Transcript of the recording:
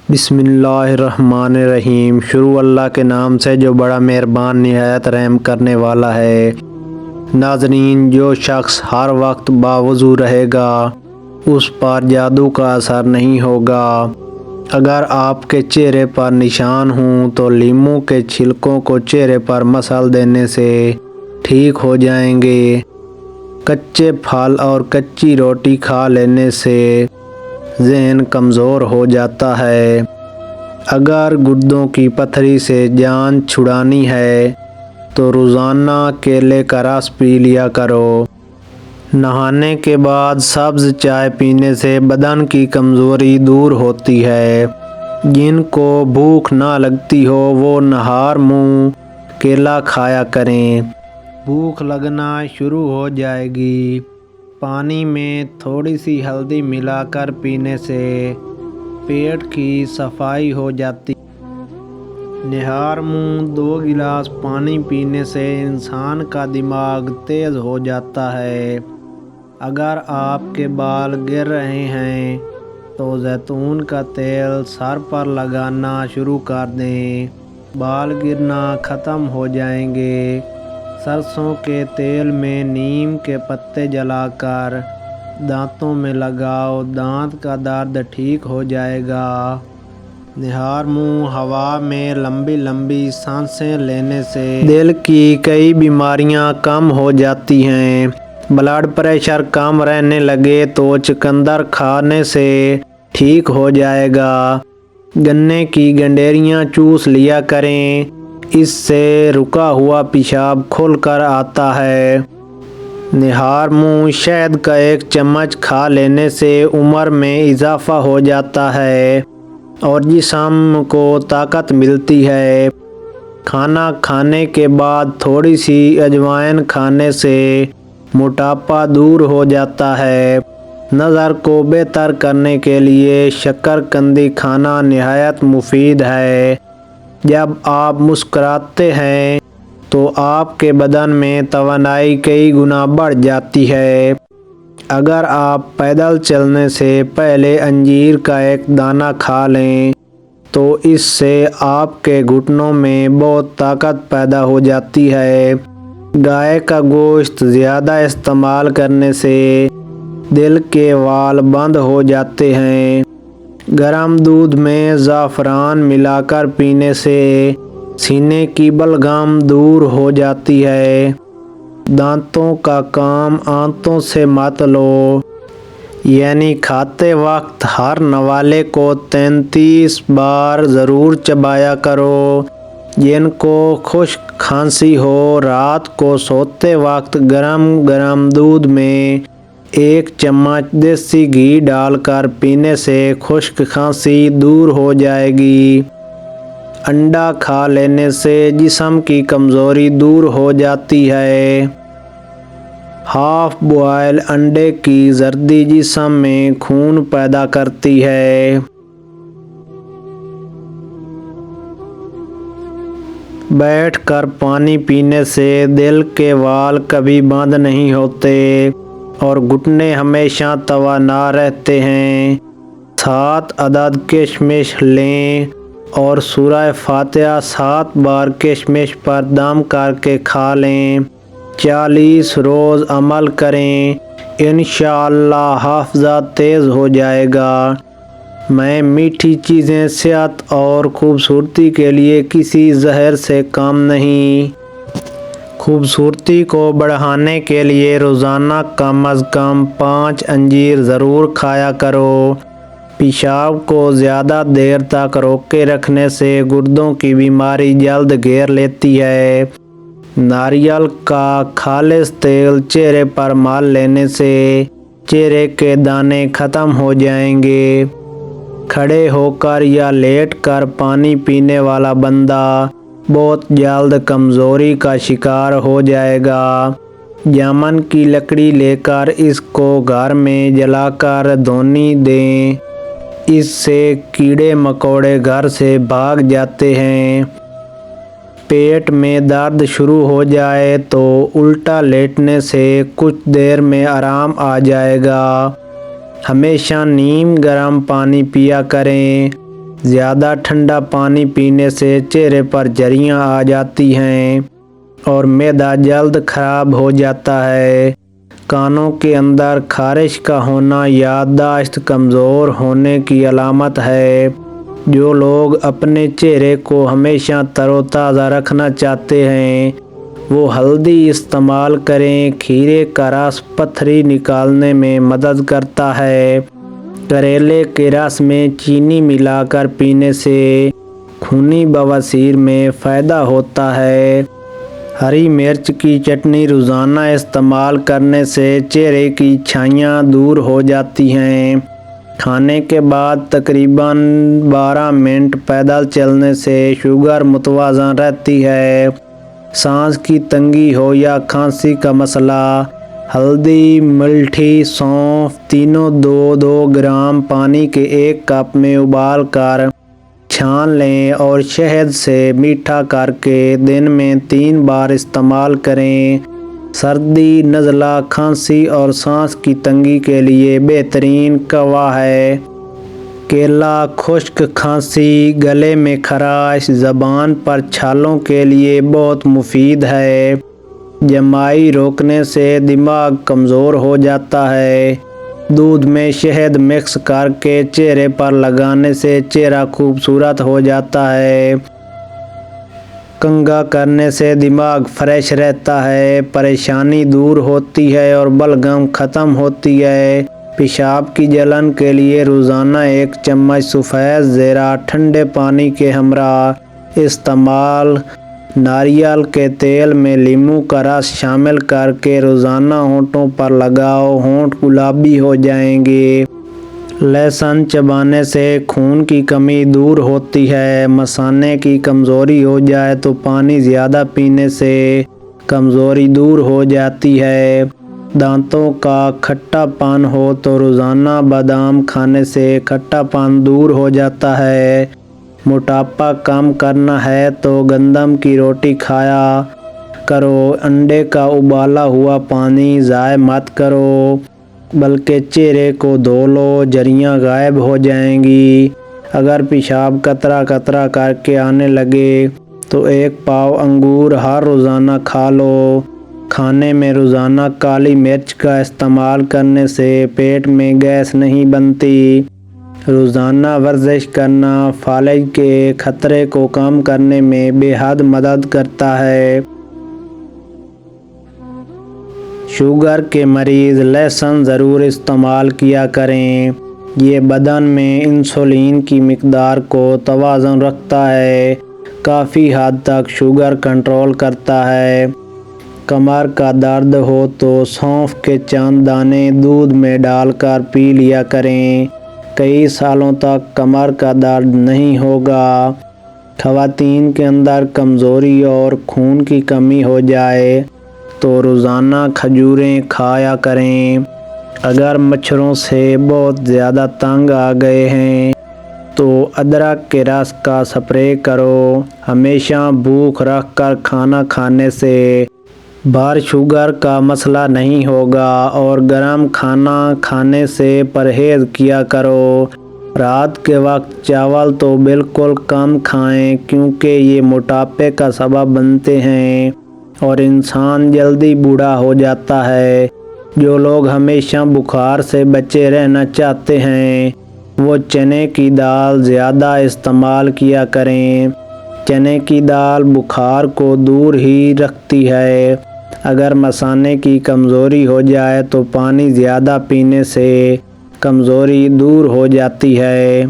بسم اللہ الرحمن الرحیم۔ شروع اللہ کے نام سے جو بڑا مہربان نہایت رحم کرنے والا ہے۔ ناظرین، جو شخص ہر وقت باوضو رہے گا اس پر جادو کا اثر نہیں ہوگا۔ اگر آپ کے چہرے پر نشان ہوں تو لیموں کے چھلکوں کو چہرے پر مسل دینے سے ٹھیک ہو جائیں گے۔ کچے پھل اور کچی روٹی کھا لینے سے ذہن کمزور ہو جاتا ہے۔ اگر گردوں کی پتھری سے جان چھڑانی ہے تو روزانہ کیلے کا رس پی لیا کرو۔ نہانے کے بعد سبز چائے پینے سے بدن کی کمزوری دور ہوتی ہے۔ جن کو بھوک نہ لگتی ہو وہ نہار منہ کیلا کھایا کریں۔ بھوک لگنا شروع ہو جائے گی۔ پانی میں تھوڑی سی ہلدی ملا کر پینے سے پیٹ کی صفائی ہو جاتی ہے۔ نہار منہ 2 گلاس پانی پینے سے انسان کا دماغ تیز ہو جاتا ہے۔ اگر آپ کے بال گر رہے ہیں تو زیتون کا تیل سر پر لگانا شروع کر دیں، بال گرنا ختم ہو جائیں گے۔ سرسوں کے تیل میں نیم کے پتے جلا کر دانتوں میں لگاؤ، دانت کا درد ٹھیک ہو جائے گا۔ نہار منہ ہوا میں لمبی لمبی سانسیں لینے سے دل کی کئی بیماریاں کم ہو جاتی ہیں۔ بلڈ پریشر کم رہنے لگے تو چقندر کھانے سے ٹھیک ہو جائے گا۔ گنے کی گنڈیریاں چوس لیا کریں، اس سے رکا ہوا پیشاب کھل کر آتا ہے۔ نہار منہ شہد کا 1 چمچ کھا لینے سے عمر میں اضافہ ہو جاتا ہے اور جسم کو طاقت ملتی ہے۔ کھانا کھانے کے بعد تھوڑی سی اجوائن کھانے سے موٹاپا دور ہو جاتا ہے۔ نظر کو بہتر کرنے کے لیے شکرقندی کھانا نہایت مفید ہے۔ جب آپ مسکراتے ہیں تو آپ کے بدن میں توانائی کئی گنا بڑھ جاتی ہے۔ اگر آپ پیدل چلنے سے پہلے انجیر کا 1 دانہ کھا لیں تو اس سے آپ کے گھٹنوں میں بہت طاقت پیدا ہو جاتی ہے۔ گائے کا گوشت زیادہ استعمال کرنے سے دل کے وال بند ہو جاتے ہیں۔ گرم دودھ میں زعفران ملا کر پینے سے سینے کی بلغم دور ہو جاتی ہے۔ دانتوں کا کام آنتوں سے مت لو، یعنی کھاتے وقت ہر نوالے کو 33 بار ضرور چبایا کرو۔ جن کو خشک کھانسی ہو رات کو سوتے وقت گرم گرم دودھ میں 1 چمچ دیسی گھی ڈال کر پینے سے خشک کھانسی دور ہو جائے گی۔ انڈا کھا لینے سے جسم کی کمزوری دور ہو جاتی ہے۔ ہاف بوائل انڈے کی زردی جسم میں خون پیدا کرتی ہے۔ بیٹھ کر پانی پینے سے دل کے وال کبھی بند نہیں ہوتے اور گھٹنے ہمیشہ توانا رہتے ہیں۔ 7 عدد کشمش لیں اور سورہ فاتحہ 7 بار کشمش پر دم کر کے کھا لیں۔ 40 روز عمل کریں، انشاءاللہ حافظہ تیز ہو جائے گا۔ میں میٹھی چیزیں صحت اور خوبصورتی کے لیے کسی زہر سے کم نہیں۔ خوبصورتی کو بڑھانے کے لیے روزانہ کم از کم 5 انجیر ضرور کھایا کرو۔ پیشاب کو زیادہ دیر تک روکے رکھنے سے گردوں کی بیماری جلد گھیر لیتی ہے۔ ناریل کا خالص تیل چہرے پر مل لینے سے چہرے کے دانے ختم ہو جائیں گے۔ کھڑے ہو کر یا لیٹ کر پانی پینے والا بندہ بہت جلد کمزوری کا شکار ہو جائے گا۔ جامن کی لکڑی لے کر اس کو گھر میں جلا کر دھونی دیں، اس سے کیڑے مکوڑے گھر سے بھاگ جاتے ہیں۔ پیٹ میں درد شروع ہو جائے تو الٹا لیٹنے سے کچھ دیر میں آرام آ جائے گا۔ ہمیشہ نیم گرم پانی پیا کریں زیادہ ٹھنڈا پانی پینے سے چہرے پر جھریاں آ جاتی ہیں اور معدہ جلد خراب ہو جاتا ہے۔ کانوں کے اندر خارش کا ہونا یادداشت کمزور ہونے کی علامت ہے۔ جو لوگ اپنے چہرے کو ہمیشہ تر و تازہ رکھنا چاہتے ہیں وہ ہلدی استعمال کریں۔ کھیرے کا رس پتھری نکالنے میں مدد کرتا ہے۔ کریلے کے رس میں چینی ملا کر پینے سے خونی بواسیر میں فائدہ ہوتا ہے۔ ہری مرچ کی چٹنی روزانہ استعمال کرنے سے چہرے کی چھائیاں دور ہو جاتی ہیں۔ کھانے کے بعد تقریباً 12 منٹ پیدل چلنے سے شوگر متوازن رہتی ہے۔ سانس کی تنگی ہو یا کھانسی کا مسئلہ، ہلدی، ملٹھی، سونف تینوں 2-2 گرام پانی کے 1 کپ میں ابال کر چھان لیں اور شہد سے میٹھا کر کے دن میں 3 بار استعمال کریں۔ سردی، نزلہ، کھانسی اور سانس کی تنگی کے لیے بہترین قہوہ ہے۔ کیلا خشک کھانسی، گلے میں خراش، زبان پر چھالوں کے لیے بہت مفید ہے۔ جمائی روکنے سے دماغ کمزور ہو جاتا ہے۔ دودھ میں شہد مکس کر کے چہرے پر لگانے سے چہرہ خوبصورت ہو جاتا ہے۔ کنگھا کرنے سے دماغ فریش رہتا ہے، پریشانی دور ہوتی ہے اور بلغم ختم ہوتی ہے۔ پیشاب کی جلن کے لیے روزانہ 1 چمچ سفید زیرہ ٹھنڈے پانی کے ہمراہ استعمال۔ ناریل کے تیل میں لیموں کا رس شامل کر کے روزانہ ہونٹوں پر لگاؤ، ہونٹ گلابی ہو جائیں گے۔ لہسن چبانے سے خون کی کمی دور ہوتی ہے۔ مثانے کی کمزوری ہو جائے تو پانی زیادہ پینے سے کمزوری دور ہو جاتی ہے۔ دانتوں کا کھٹا پن ہو تو روزانہ بادام کھانے سے کھٹا پن دور ہو جاتا ہے۔ موٹاپا کم کرنا ہے تو گندم کی روٹی کھایا کرو۔ انڈے کا ابالا ہوا پانی ضائع مت کرو بلکہ چہرے کو دھو لو، جھریاں غائب ہو جائیں گی۔ اگر پیشاب قطرہ قطرہ کر کے آنے لگے تو 1 پاؤ انگور ہر روزانہ کھا لو۔ کھانے میں روزانہ کالی مرچ کا استعمال کرنے سے پیٹ میں گیس نہیں بنتی۔ روزانہ ورزش کرنا فالج کے خطرے کو کم کرنے میں بے حد مدد کرتا ہے۔ شوگر کے مریض لہسن ضرور استعمال کیا کریں۔ یہ بدن میں انسولین کی مقدار کو توازن رکھتا ہے، کافی حد تک شوگر کنٹرول کرتا ہے۔ کمر کا درد ہو تو سونف کے چند دانے دودھ میں ڈال کر پی لیا کریں، کئی سالوں تک کمر کا درد نہیں ہوگا۔ خواتین کے اندر کمزوری اور خون کی کمی ہو جائے تو روزانہ کھجوریں کھایا کریں۔ اگر مچھروں سے بہت زیادہ تنگ آ گئے ہیں تو ادرک کے رس کا سپرے کرو۔ ہمیشہ بھوک رکھ کر کھانا کھانے سے بلڈ شوگر کا مسئلہ نہیں ہوگا اور گرم کھانا کھانے سے پرہیز کیا کرو۔ رات کے وقت چاول تو بالکل کم کھائیں کیونکہ یہ موٹاپے کا سبب بنتے ہیں اور انسان جلدی بوڑھا ہو جاتا ہے۔ جو لوگ ہمیشہ بخار سے بچے رہنا چاہتے ہیں وہ چنے کی دال زیادہ استعمال کیا کریں۔ چنے کی دال بخار کو دور ہی رکھتی ہے۔ اگر مثانے کی کمزوری ہو جائے تو پانی زیادہ پینے سے کمزوری دور ہو جاتی ہے۔